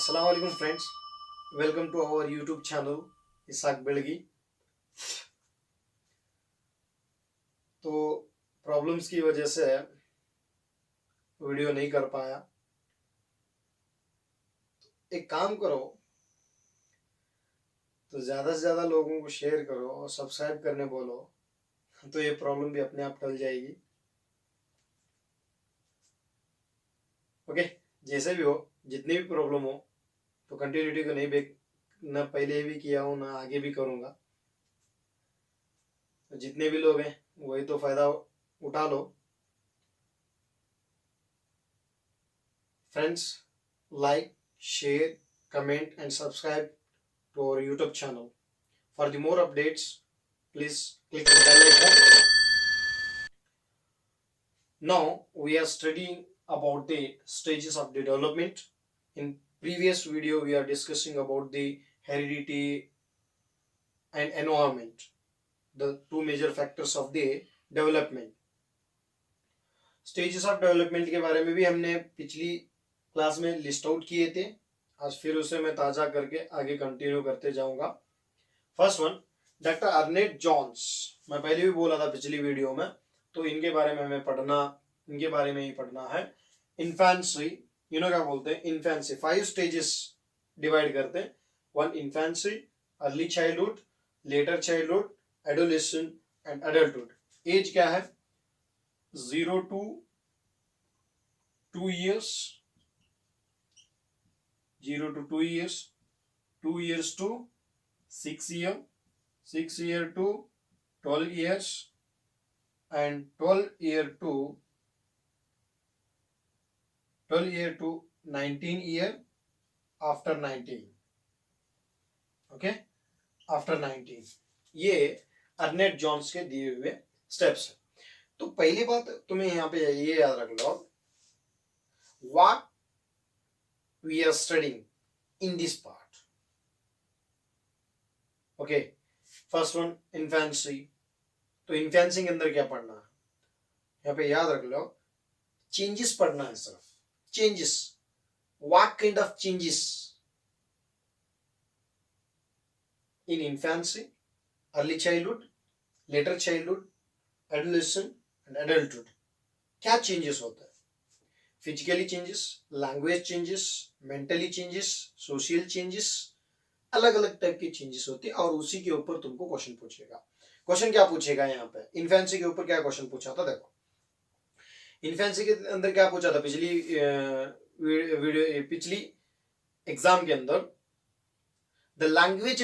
अस्सलाम वालेकुम friends, welcome to our YouTube channel Isaq Belgi. तो प्रॉब्लम्स की वजह से वीडियो नहीं कर पाया। एक काम करो, तो ज़्यादा से ज़्यादा लोगों को शेयर करो और सब्सक्राइब करने बोलो, तो ये प्रॉब्लम भी अपने आप टल जाएगी। ओके, जैसे भी हो, जितनी भी प्रॉब्लम हो, तो कंटिन्यूटी को नहीं बेक ना पहले भी किया हूँ ना आगे भी करूँगा। तो जितने भी लोग हैं वही तो फ़ायदा उठा लो। Friends, like, share, comment and subscribe to our YouTube channel. For the more updates, please click the bell icon. Now we are studying about the stages of the development. In previous video we are discussing about the heredity and environment, the two major factors of the development. Stages of development के बारे में भी हमने पिछली class में list out किए थे। आज फिर उसे मैं ताज़ा करके आगे कंटिन्यू करते जाऊंगा। First one, doctor Ernest Jones. मैं पहले भी बोला था पिछली वीडियो में, तो इनके बारे में हमें इनके बारे में ही पढ़ना है। इन्फेंसी, क्या बोलते हैं, इन्फेंसी 5 स्टेजेस डिवाइड करते हैं। 1 infancy, early childhood, later childhood, adolescent and adulthood. Age क्या है? 0 to 2 years, 0 to 2 years, 2 years to 6 year, 6 year to 12 years, and 12 year to 19 year, after 19. Okay, after 19। ये अर्नेट जॉन्स के दिए हुए steps है। तो पहली बात तुम्हें यहाँ पे ये याद रख लो, what we are studying in this part. Okay, first one infancy. तो इन्फेंसी के अंदर क्या पढ़ना है? यहाँ पे याद रख लो, चेंजेस पढ़ना है, सिर्फ changes. What kind of changes in infancy, early childhood, later childhood, adolescent and adulthood. क्या चेंजेस होता है? Physically changes, language changes, mentally changes, social changes, अलग अलग टाइप की चेंजेस होती है। और उसी के ऊपर तुमको क्वेश्चन पूछेगा। क्वेश्चन क्या पूछेगा यहाँ पे? इन्फेंसी के ऊपर क्या क्वेश्चन पूछा था? देखो, इन्फेंसी के अंदर क्या पूछा था पिछली एग्जाम के अंदर? The language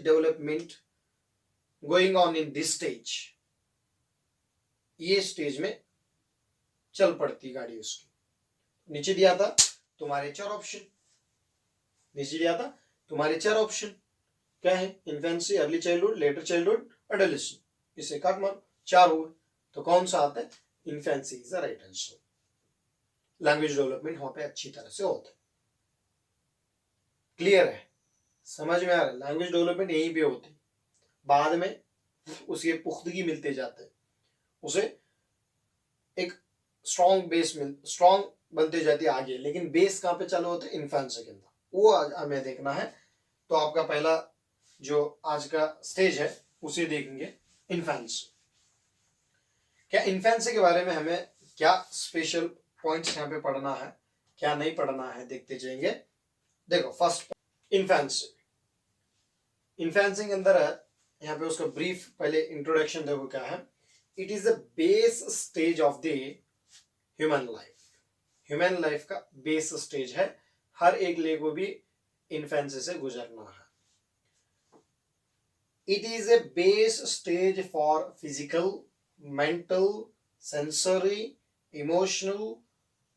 development going on in this stage. ये स्टेज में चल पड़ती गाड़ी उसकी। नीचे दिया था तुम्हारे 4 ऑप्शन। क्या है? Infancy, early childhood, later childhood, adolescent. इसे काट मारो, 4 हुए। तो कौन सा आता है? Infancy is the right answer. Language development वहां पे अच्छी तरह से होता है। क्लियर है? समझ में आ रहा है? लैंग्वेज डेवलपमेंट यहीं पे होती है, बाद में उसके पुख्तगी मिलते जाते हैं, उसे एक स्ट्रॉन्ग बनते जाती है आगे। लेकिन बेस कहाँ पे चालू होते हैं? इन्फेंसी के अंदर। वो हमें देखना है। तो आपका पहला जो आज का स्टेज है उसे देखेंगे, इन्फेंसी। क्या इन्फेंसी के बारे में हमें क्या स्पेशल पॉइंट्स यहाँ पे पढ़ना है, क्या नहीं पढ़ना है, देखते जाएंगे। देखो, फर्स्ट इन्फेंसी के अंदर है, यहाँ पे उसका ब्रीफ पहले इंट्रोडक्शन देखो क्या है। It is the base stage of the human life का बेस स्टेज है। हर एक ले को भी इन्फेंसी से गुजरना है। It is a base stage for physical, mental, sensory, emotional,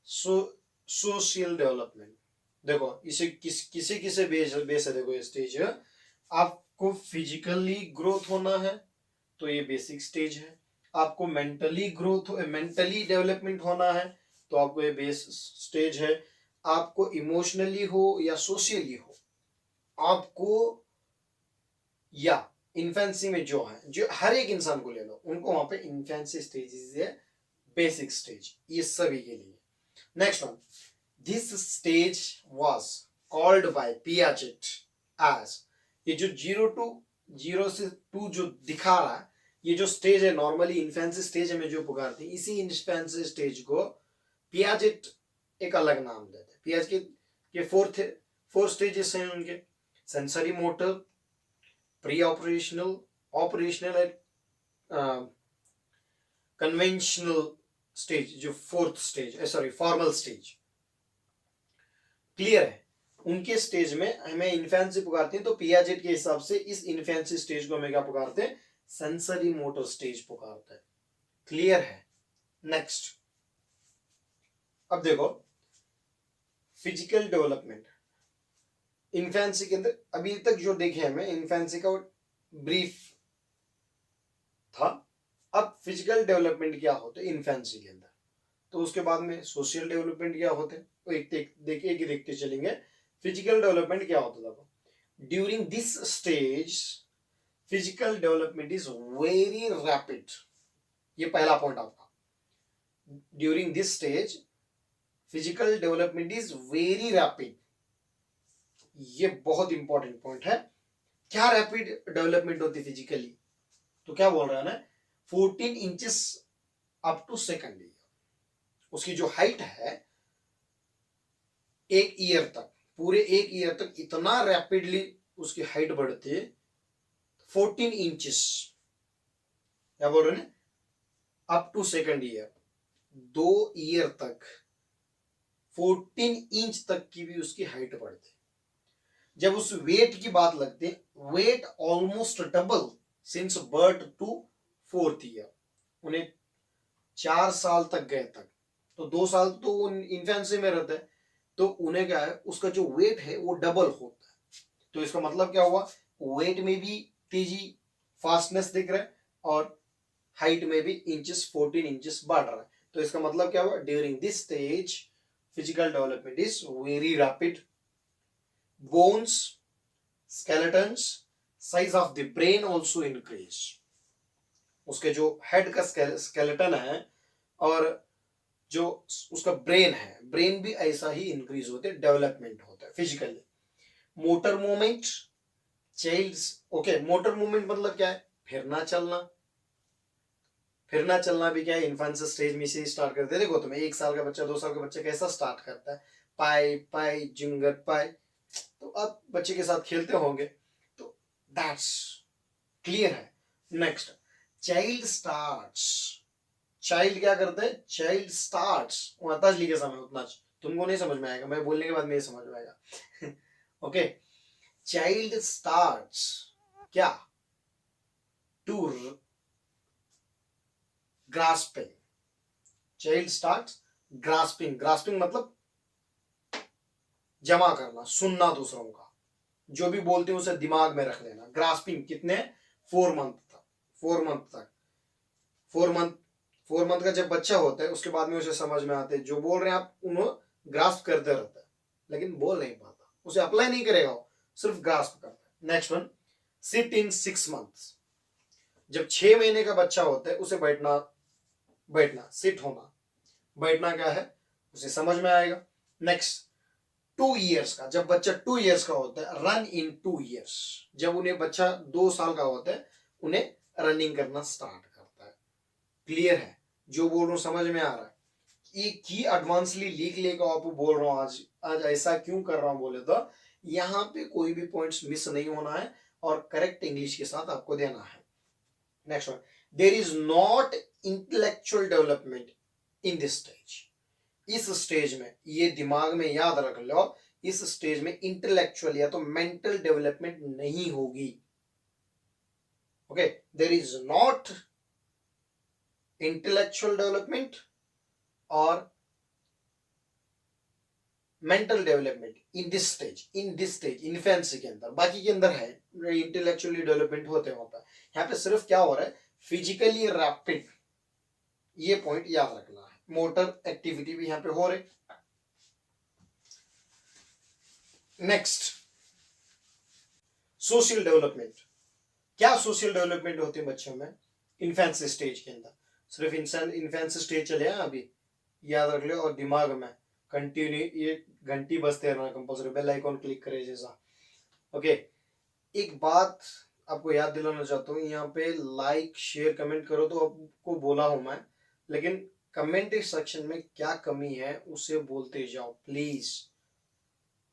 social development. देखो, इसे किसे बेस है? देखो, ये स्टेज है, आपको फिजिकली ग्रोथ होना है तो ये बेसिक स्टेज है। आपको मेंटली डेवलपमेंट होना है तो आपको ये बेस स्टेज है। आपको इमोशनली हो या सोशली हो, आपको या इन्फेंसी में जो हर एक इंसान को ले लो, उनको वहां पे infancy stage is basic stage, ये सभी के लिए। Next one, this stage was called by Piaget age, ये जो 0 जो दिखा रहा है, ये जो स्टेज है नॉर्मली इन्फेंसी स्टेज में जो पुकारते हैं, इसी इन्फेंसी स्टेज को पियाजेट एक अलग नाम देते हैं। पियाजेट के फोर स्टेजेस हैं उनके, sensory motor, pre operational, operational and conventional stage, जो fourth stage sorry formal stage. Clear है? उनके स्टेज में हमें इन्फेंसी पुकारते हैं, तो पियाजेट के हिसाब से इस इन्फेंसी स्टेज को हमें क्या पुकारते हैं? सेंसरी मोटर स्टेज पुकारते हैं। क्लियर है? नेक्स्ट, अब देखो फिजिकल डेवलपमेंट इन्फेंसी के अंदर अभी तक जो देखे हमें इन्फेंसी का ब्रीफ था। अब फिजिकल डेवलपमेंट क्या होते हैं इन्फेंसी के अंदर, तो उसके बाद में सोशल डेवलपमेंट क्या होते हैं, तो एक ही देखते चलेंगे। फिजिकल डेवलपमेंट क्या होता था? During this stage physical development is very rapid. ये पहला पॉइंट आपका, during this stage physical development is very rapid. ये बहुत इंपॉर्टेंट पॉइंट है। क्या रैपिड डेवलपमेंट होती फिजिकली? तो क्या बोल रहा है ना, 14 inches up to second year. उसकी जो हाइट है एक ईयर तक, पूरे एक ईयर तक इतना रैपिडली उसकी हाइट बढ़ती है, 14 इंचेस। क्या बोल रहे हैं? Up to second year, 2 year तक 14 इंच तक की भी उसकी हाइट बढ़ती। जब उस वेट की बात लगती है, weight almost double since birth to 4th year. उन्हें 4 साल तक गए तक, तो 2 साल तो इन्फेंसी में रहता है, तो उन्हें क्या है, उसका जो वेट है वो डबल होता है। तो इसका मतलब क्या हुआ? वेट में भी तेजी, फास्टनेस दिख रहा है, और हाइट में भी इंचेस 14 इंचेस बढ़ रहा है। तो इसका मतलब क्या हुआ? During this stage physical development is very rapid. Bones, skeletons, size of the brain also increase. उसके जो हेड का स्केलेटन है और जो उसका ब्रेन है, ब्रेन भी ऐसा ही इंक्रीज होते हैं, डेवलपमेंट होता है physically. Motor movement, child's, okay, motor movement मतलब क्या है? फिरना चलना। फिरना चलना भी क्या है? इन्फेंसी स्टेज में से स्टार्ट करते हैं। देखो तुम्हें 1 साल का बच्चा, 2 साल का बच्चा कैसा स्टार्ट करता है? पाई पाई जिंगर पाई। तो आप बच्चे के साथ खेलते होंगे, तो दैट्स क्लियर है। Next, child starts. चाइल्ड क्या करते हैं? चाइल्ड स्टार्ट्स, तज लिखे समय उतना तुमको नहीं समझ में आएगा, मैं बोलने के बाद में समझ में आएगा। ओके, चाइल्ड स्टार्ट्स क्या? To grasping. Child starts grasping. Grasping मतलब जमा करना, सुनना दूसरों का, जो भी बोलते हैं उसे दिमाग में रख लेना। ग्रास्पिंग कितने? 4 मंथ तक। 4 मंथ तक, 4 मंथ का जब बच्चा होता है उसके बाद में उसे समझ में आते हैं, जो बोल रहे हैं आप उन्हें ग्रास्प करते रहता है, लेकिन बोल नहीं पाता, उसे अप्लाई नहीं करेगा, वो सिर्फ ग्रास्प करता है। Next one, sit in 6 months. जब 6 महीने का बच्चा होता है उसे बैठना सिट होना, बैठना क्या है उसे समझ में आएगा। नेक्स्ट, 2 इयर्स का, जब बच्चा 2 इयर्स का होता है, रन इन 2 इयर्स। जब उन्हें बच्चा 2 साल का होता है उन्हें रनिंग करना स्टार्ट करता है। क्लियर है? जो बोल रहा हूं समझ में आ रहा है? एक ही एडवांसली लिख लेगा, आपको बोल रहा हूं आज ऐसा क्यों कर रहा हूं बोले तो यहां पे कोई भी पॉइंट्स मिस नहीं होना है और करेक्ट इंग्लिश के साथ आपको देना है। Next one, there is not intellectual development in this stage. इस स्टेज में, ये दिमाग में याद रख लो, इस स्टेज में इंटेलेक्चुअल या तो मेंटल डेवलपमेंट नहीं होगी। Okay, there is not intellectual development और mental development in this stage infancy के अंदर। बाकी के अंदर है इंटेलेक्चुअली डेवलपमेंट होता है। यहाँ पे सिर्फ क्या हो रहा है? Physically rapid. ये पॉइंट याद रखना है। मोटर एक्टिविटी भी यहाँ पे हो रही। Next, social development. क्या सोशल डेवलपमेंट होती है बच्चों में इन्फेंसी स्टेज के अंदर? सिर्फ इन्फेंसी स्टेज चले हैं अभी, याद रख लो और दिमाग में कंटिन्यू, ये घंटी बजते रहना कंपल्सरी, बेल आइकॉन क्लिक करे जैसा। ओके, एक बात आपको याद दिलाना चाहता हूँ, यहाँ पे लाइक शेयर कमेंट करो तो आपको बोला हूं मैं, लेकिन कमेंट सेक्शन में क्या कमी है उसे बोलते जाओ प्लीज।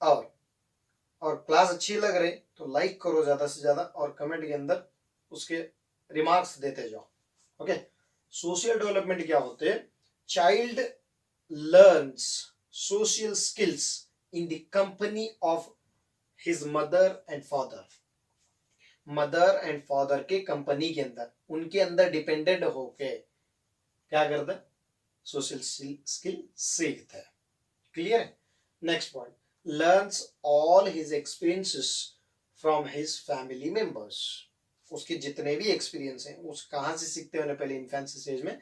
और क्लास अच्छी लग रही तो लाइक करो ज्यादा से ज्यादा, और कमेंट के अंदर उसके रिमार्क्स देते जाओ। ओके, सोशल डेवलपमेंट क्या होते हैं? Child learns social skills in the company of his mother and father. Mother and father के कंपनी के अंदर, उनके अंदर डिपेंडेंट होके क्या करता है? सोशल स्किल सीखता है। क्लियर है? Next point, learns all his experiences from his family members. उसके जितने भी एक्सपीरियंस हैं उस कहां से सीखते हैं? पहले इन्फेंसी स्टेज में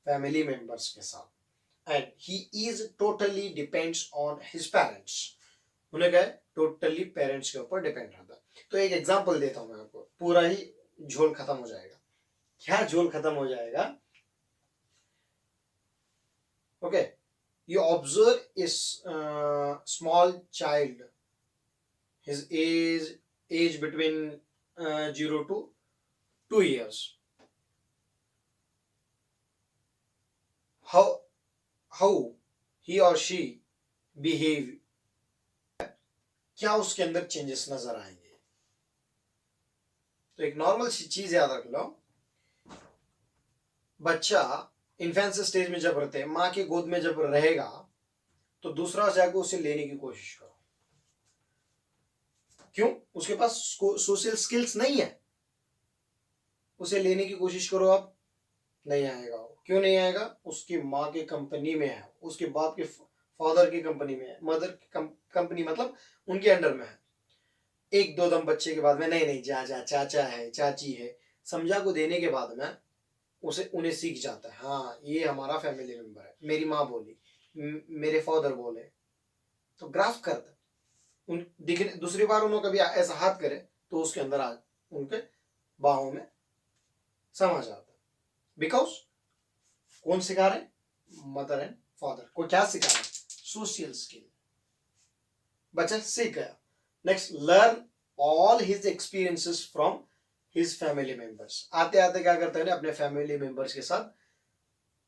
फैमिली मेंबर्स के साथ। And he is totally depends on his parents. उन्हें क्या है? टोटली पेरेंट्स के ऊपर डिपेंड रहता है। तो एक एग्जांपल देता हूं मैं आपको, पूरा ही झोल खत्म हो जाएगा। क्या झोल खत्म हो जाएगा? Okay, you observe is small child, his age between 0 to 2 years. How he or she behave, क्या उसके अंदर चेंजेस नजर आएंगे? तो एक नॉर्मल सी चीज याद रख लो, बच्चा इन्फेंसी स्टेज में जब रहते हैं, माँ के गोद में जब रहेगा तो दूसरा जाकर उसे लेने की कोशिश करो। क्यों? उसके पास सोशल स्किल्स नहीं है, उसे लेने की कोशिश करो आप, नहीं आएगा वो। क्यों नहीं आएगा? उसकी माँ के कंपनी में है, उसके बाप के फादर की कंपनी में है, मदर की कंपनी मतलब उनके अंडर में है। एक दो दम बच्चे के बाद में नहीं नहीं जा जा चाचा है चाची है समझा को देने के बाद में उसे उन्हें सीख जाता है, हाँ ये हमारा फैमिली मेंबर है, मेरी माँ बोली, मेरे फादर बोले, तो ग्राफ करता उन दिखने। दूसरी बार उन्होंने कभी ऐसा हाथ करे तो उसके अंदर आ उनके बाहों में समा जाता है। बिकॉज कौन सिखा रहे? मदर एंड फादर को क्या सिखा रहे? Social skill. बच्चा सीख गया। Next, learn all his experiences from his family members. आते आते क्या करते हैं? अपने फैमिली मेंबर्स के साथ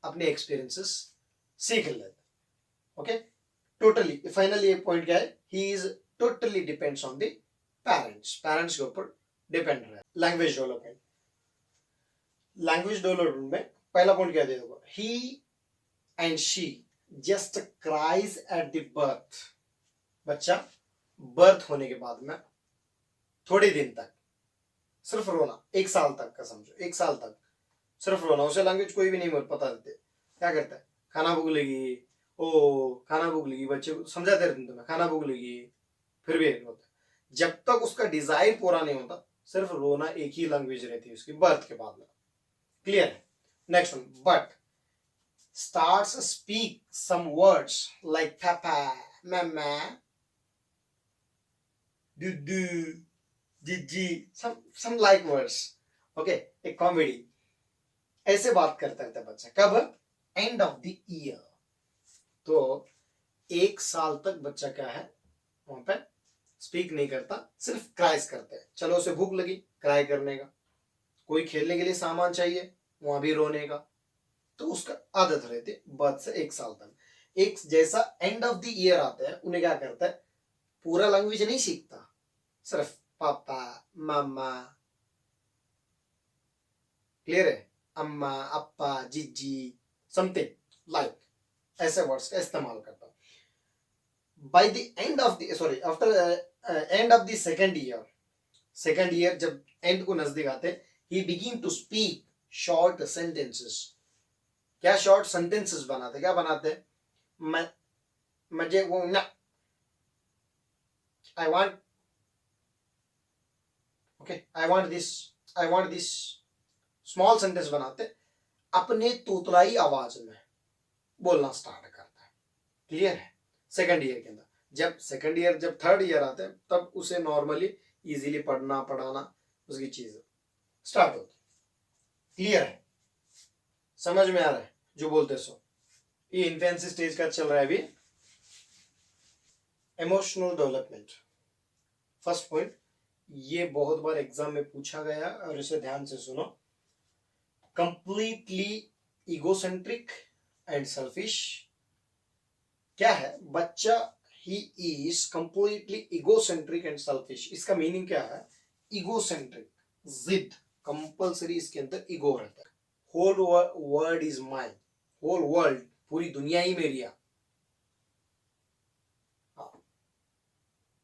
अपने एक्सपीरियंसेस सीख लेते। ओके, टोटली फाइनली एक पॉइंट क्या है? He is totally depends on the parents, parents के ऊपर डिपेंड रहे। लैंग्वेज डेवलपमेंट, लैंग्वेज डेवलपमेंट में पहला पॉइंट क्या दे दोगे? He and she just cries at the birth. बच्चा बर्थ होने के बाद में थोड़े दिन तक सिर्फ रोना, 1 साल तक का समझो, 1 साल तक सिर्फ रोना, उसे लैंग्वेज कोई भी नहीं पता देते। क्या करता है? खाना भूख लगी, ओ खाना भूख लगी, बच्चे को समझाते रहते तुम्हें खाना भूख लगी, फिर भी होता है। जब तक उसका डिजायर पूरा नहीं होता सिर्फ रोना एक ही लैंग्वेज रहती है उसकी बर्थ के बाद में। क्लियर है? Next one, but starts speak some words like papa, mama, dudu, जीजी, some like words. ओके, एक कॉमेडी ऐसे बात करता रहता बच्चा। कब? And of the year. तो 1 साल तक बच्चा क्या है वहां पे स्पीक नहीं करता, सिर्फ क्राइज करता है। चलो उसे भूख लगी, क्राई करने का, कोई खेलने के लिए सामान चाहिए, वहां भी रोने का। तो उसका आदत रहती है बर्थ से 1 साल तक। एक जैसा एंड ऑफ द ईयर आता है उन्हें क्या करता है? पूरा लैंग्वेज नहीं सीखता, सिर्फ पापा मामा, क्लियर है? अम्मा अप्पा जीजी समथिंग लाइक ऐसे वर्ड्स का इस्तेमाल करता हूं। By the end of the sorry after end of the second year जब एंड को नजदीक आते, he begin to speak short sentences. क्या शॉर्ट सेंटेंसेस बनाते? क्या बनाते? मुझे वो ना, I want, okay I want this small sentence बनाते, अपने तोतलाई आवाज में बोलना स्टार्ट करता है। क्लियर है? सेकंड ईयर के अंदर, जब सेकंड ईयर जब थर्ड ईयर आते हैं तब उसे नॉर्मली इजीली पढ़ना पढ़ाना उसकी चीज स्टार्ट होती। क्लियर है? समझ में आ रहा है जो बोलते सो? ये इन्फेंसी स्टेज का चल रहा है अभी। इमोशनल डेवलपमेंट, फर्स्ट पॉइंट, ये बहुत बार एग्जाम में पूछा गया और इसे ध्यान से सुनो। Completely egocentric and selfish. क्या है? बच्चा he is completely egocentric and selfish. इसका मीनिंग क्या है? इगोसेंट्रिक, जिद, कंपल्सरी इसके अंदर ईगो रहता है। Whole world is mine, whole world, पूरी दुनिया ही मेरी है।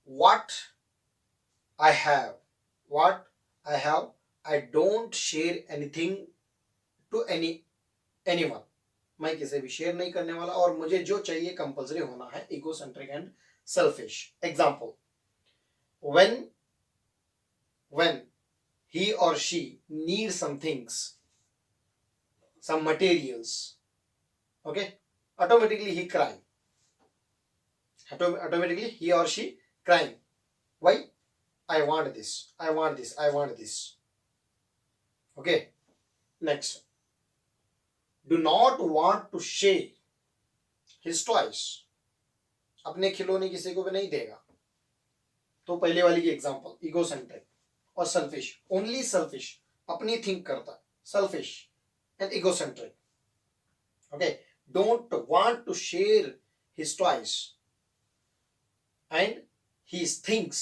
What I have I don't share anything to anyone. मैं किसी भी शेयर नहीं करने वाला और मुझे जो चाहिए कंपल्सरी होना है। Egocentric and selfish. Example, when he or she needs some things, some materials, okay, automatically he crying, automatically he or she crying. Why? I want this, I want this, I want this. Okay, next, do not want to share his toys. अपने खिलौने किसी को भी नहीं देगा। तो पहले वाली की एग्जांपल, इगोसेंट्रिक और सेल्फिश, ओनली सेल्फिश, अपनी थिंक करता है, selfish and egocentric. Okay, don't want to share his toys and he thinks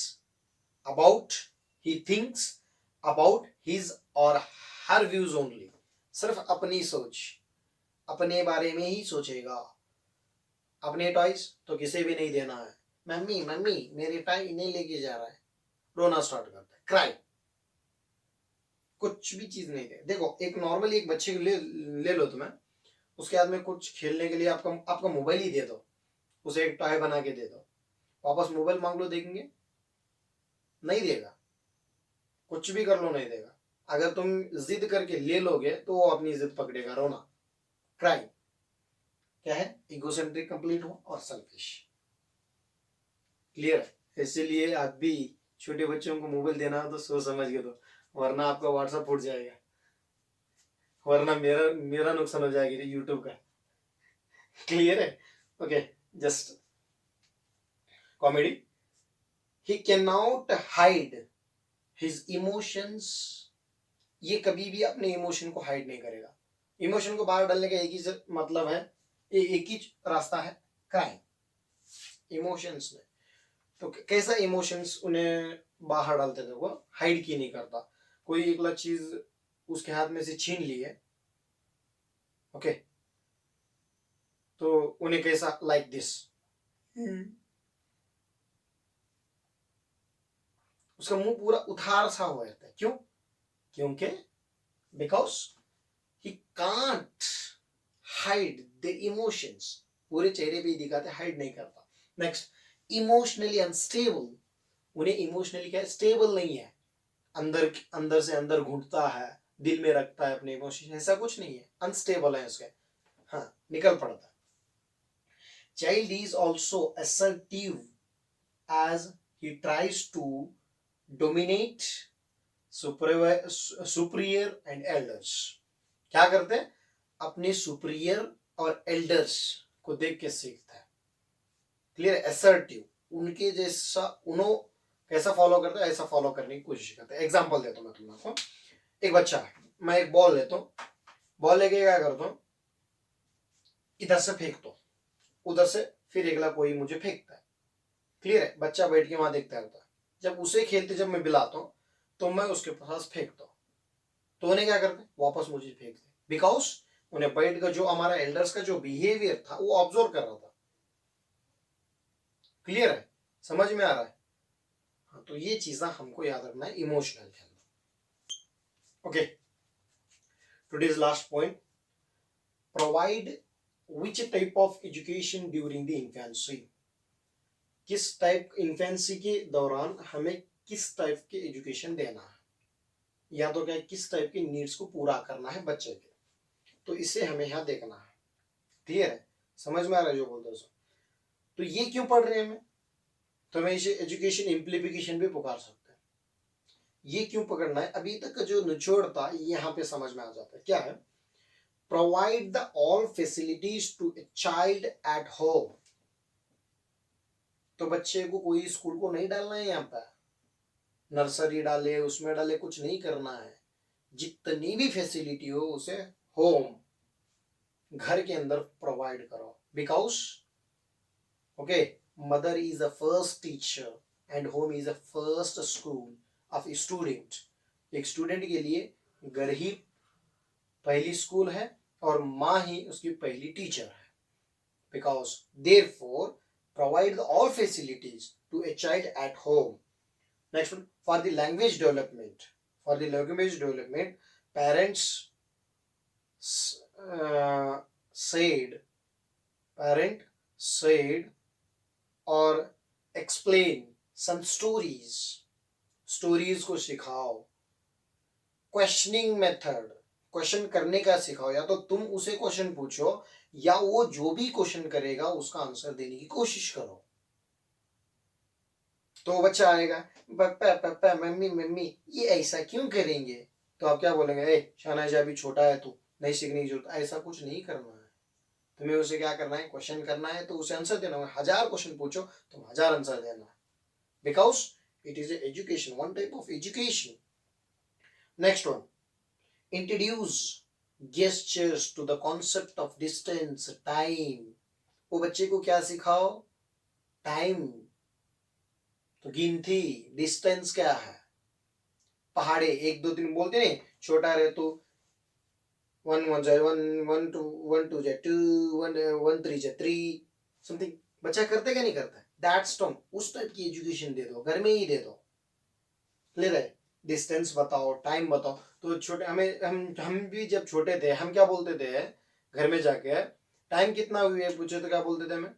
about his or her views only. सिर्फ अपनी सोच, अपने बारे में ही सोचेगा। अपने टॉयज तो किसी भी नहीं देना है। मम्मी मम्मी मेरे टॉय नहीं लेके जा रहा है, रोना स्टार्ट करता है, क्राई। कुछ भी चीज नहीं दे। देखो, एक नॉर्मली एक बच्चे को ले लो तुम्हें, उसके हाथ में कुछ खेलने के लिए आपका मोबाइल ही दे दो, उसे एक टॉय बना के दे दो, वापस मोबाइल मांग लो, देखेंगे? नहीं देगा। कुछ भी कर लो, नहीं देगा। अगर तुम जिद करके ले लोगे तो वो अपनी जिद पकड़ेगा, रोना, क्राई। क्या है? इगोसेंट्रिक कंप्लीट हो और सेल्फिश। क्लियर है? इसीलिए आप भी छोटे बच्चों को मोबाइल देना हो तो सोच समझ के दो, वरना आपका व्हाट्सएप फूट जाएगा, वरना मेरा नुकसान हो जाएगा यूट्यूब का। क्लियर है? Okay, just comedy. He can not hide his emotions. ये कभी भी अपने इमोशन को हाइड नहीं करेगा। इमोशन को बाहर डालने का एक ही मतलब है, एक ही रास्ता है, क्राइम। इमोशंस में तो कैसा इमोशंस उन्हें बाहर डालते थे, वो हाइड की नहीं करता। कोई एक अलग चीज उसके हाथ में से छीन ली है, ओके, तो उन्हें कैसा, लाइक दिस, उसका मुंह पूरा उधार सा हुआ रहता है। क्यों? क्योंकि because he can't hide the emotions. पूरे चेहरे पे ही दिखाते, हाइड नहीं करता। Next, emotionally unstable. उन्हें इमोशनली क्या है? स्टेबल नहीं है, अंदर से अंदर घुटता है, दिल में रखता है अपने इमोशन, ऐसा कुछ नहीं है, अनस्टेबल है उसके, हाँ, निकल पड़ता है। Child is also assertive as he tries to dominate superior and elders. क्या करते हैं? अपने सुपीरियर और एल्डर्स को देख के सीखता है। क्लियर? असर्टिव, उनके जैसा, उन्हों कैसा फॉलो करता है ऐसा फॉलो करने की कोशिश करता है। एग्जांपल देता हूं मैं तुम लोग को। एक बच्चा है, मैं एक बॉल लेता हूं, बॉल लेके क्या करता हूं, इधर से फेंक दो, उधर से फिर अगला कोई मुझे फेंकता है। क्लियर है? बच्चा बैठ के वहां देखता रहता है। जब उसे खेलते, जब मैं बिलाता हूं तो मैं उसके पास फेंकता हूं, तो उन्हें क्या करते? वापस मुझे फेंकते। बिकॉज उन्हें बैठ का जो हमारा एल्डर्स का जो बिहेवियर था वो ऑब्जर्व कर रहा था। क्लियर है? समझ में आ रहा है? हाँ, तो ये चीजें हमको याद रखना है इमोशनल के अंदर। Okay, today's last point, provide which type of education during the infancy. किस टाइप, इन्फेंसी के दौरान हमें किस टाइप के एजुकेशन देना है, या तो क्या किस टाइप की नीड्स को पूरा करना है बच्चे के, तो इसे हमें यहाँ देखना है। क्लियर है? समझ में आ रहा है जो बोलते हैं? तो ये क्यों पढ़ रहे हैं हमें, तो हमें इसे एजुकेशन इम्प्लीफिकेशन भी पुकार सकते हैं। ये क्यों पकड़ना है? अभी तक का जो निचोड़ था यहाँ पे समझ में आ जाता है। क्या है? Provide the all facilities to a child at home. तो बच्चे को कोई स्कूल को नहीं डालना है, यहाँ पर नर्सरी डाले उसमें डाले कुछ नहीं करना है। जितनी भी फैसिलिटी हो उसे होम, घर के अंदर प्रोवाइड करो। Because okay, mother is a first teacher and home is a first school of student. एक स्टूडेंट के लिए घर ही पहली स्कूल है और माँ ही उसकी पहली टीचर है। Because therefore provide all facilities to a child at home. Next one, for the language development. For the language development, parents uh, said, parent said or explain some stories. Stories को सिखाओ। Questioning method, question करने का सिखाओ। या तो तुम उसे question पूछो या वो जो भी क्वेश्चन करेगा उसका आंसर देने की कोशिश करो। तो बच्चा आएगा, पापा पापा मम्मी मम्मी ये ऐसा क्यों करेंगे, तो आप क्या बोलेंगे, ए शाहनाज अभी छोटा है, तू नहीं सीखने की जरूरत। ऐसा कुछ नहीं करना है, तुम्हें उसे क्या करना है, क्वेश्चन करना है तो उसे आंसर देना है। 1000 क्वेश्चन पूछो तुम 1000 आंसर देना है। Because it is education, one type of education. Next one, introduce gestures to the concept of distance, time. वो बच्चे को क्या सिखाओ, टाइम, तो गिनती, डिस्टेंस क्या है, पहाड़े 1 2 3 बोलते नहीं, छोटा रहे तो 1 1 जा 1 1 2 1 2 जा 2 1 1 3 जा 3 समथिंग। बच्चा करते क्या नहीं करता है, दैट्स टर्म। उस टाइप की एजुकेशन दे दो, घर में ही दे दो। क्लियर है, डिस्टेंस बताओ, टाइम बताओ। तो छोटे हमें हम भी जब छोटे थे हम क्या बोलते थे, घर में जाके टाइम कितना हुई है पूछे तो क्या बोलते थे हमें,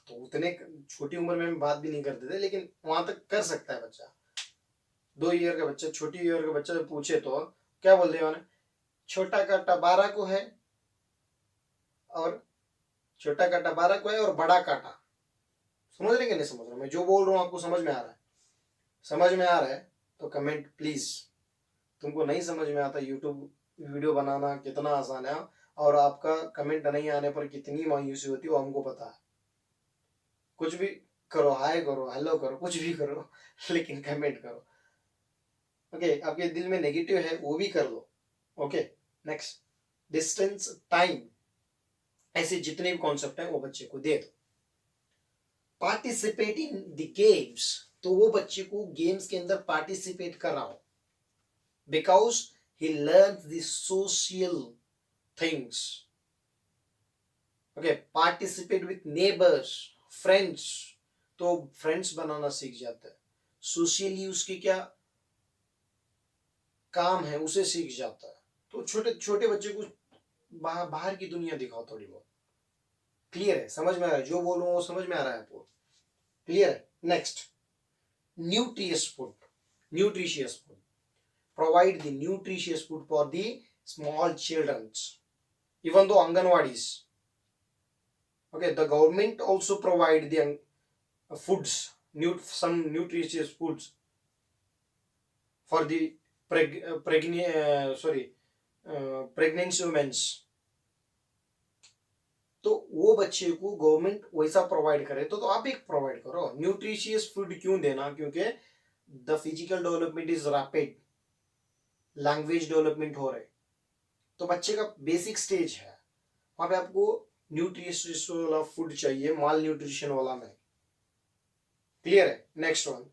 तो उतने छोटी उम्र में हम बात भी नहीं करते थे, लेकिन वहां तक कर सकता है बच्चा। 2 ईयर का बच्चा, छोटी ईयर का बच्चा पूछे तो क्या बोलते हैं उन्हें, छोटा काटा 12 को है और छोटा काटा 12 को है और बड़ा काटा। समझ रहे कि नहीं समझ रहे, मैं जो बोल रहा हूँ आपको समझ में आ रहा है? समझ में आ रहा है तो कमेंट प्लीज। तुमको नहीं समझ में आता यूट्यूब वीडियो बनाना कितना आसान है, और आपका कमेंट नहीं आने पर कितनी मायूसी होती है वो हमको पता है। कुछ भी करो, हाय करो, हेलो करो, कुछ भी करो, लेकिन कमेंट करो। ओके, आपके दिल में नेगेटिव है वो भी कर लो। ओके, नेक्स्ट, डिस्टेंस, टाइम, ऐसे जितने भी कॉन्सेप्ट है वो बच्चे को दे दो। पार्टिसिपेट इन द गेम्स, तो वो बच्चे को गेम्स के अंदर पार्टिसिपेट कराओ। Because he learns the social things. Okay, participate with neighbours, friends, तो फ्रेंड्स बनाना सीख जाता है। सोशली उसके क्या काम है उसे सीख जाता है। तो छोटे छोटे बच्चे को बाहर की दुनिया दिखाओ थोड़ी बहुत। क्लियर है, समझ में आ रहा है जो बोल रहा हूँ वो समझ में आ रहा है आपको? क्लियर है। Next, nutritious food, nutritious food, provide the nutritious food for the small children, even though anganwadis, okay, the government also provide the foods, some nutritious foods for the pregnancy women। तो वो बच्चे को government वैसा provide करे तो आप भी provide करो। न्यूट्रिशियस फूड क्यों देना, क्योंकि the physical development is rapid, language development हो रहे, तो बच्चे का बेसिक स्टेज है, वहां पे आपको न्यूट्रिशियस वाला फूड चाहिए, माल न्यूट्रिशन वाला नहीं। क्लियर है। नेक्स्ट वन,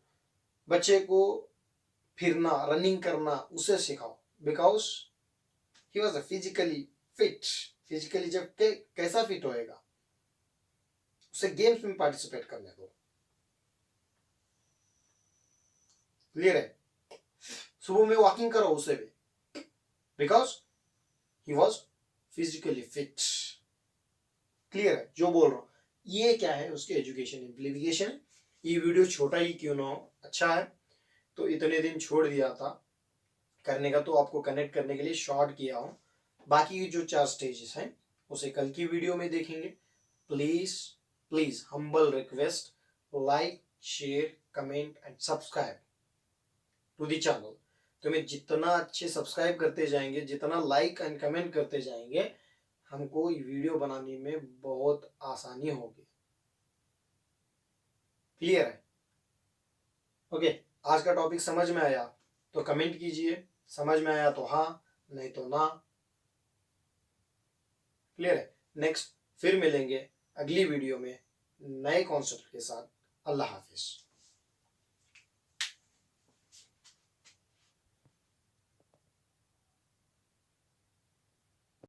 बच्चे को फिरना, रनिंग करना उसे सिखाओ। Because he was physically fit. Physically जब कैसा फिट होएगा, उसे गेम्स में पार्टिसिपेट करने दो। क्लियर है। सुबह में वॉकिंग करो उसे भी, because he was physically fit. Clear है जो बोल रहा हूं? ये क्या है, उसके एजुकेशन इम्प्लीकेशन। ये वीडियो छोटा ही क्यों ना हो, अच्छा है तो इतने दिन छोड़ दिया था करने का, तो आपको कनेक्ट करने के लिए शॉर्ट किया हूं। बाकी जो 4 स्टेजेस हैं उसे कल की वीडियो में देखेंगे। Please please humble request, like share comment and subscribe to the channel. तुम्हें जितना अच्छे सब्सक्राइब करते जाएंगे, जितना लाइक एंड कमेंट करते जाएंगे, हमको वीडियो बनाने में बहुत आसानी होगी। क्लियर है? ओके, आज का टॉपिक समझ में आया तो कमेंट कीजिए, समझ में आया तो हाँ, नहीं तो ना। क्लियर है? नेक्स्ट फिर मिलेंगे अगली वीडियो में नए कॉन्सेप्ट के साथ। अल्लाह हाफिज।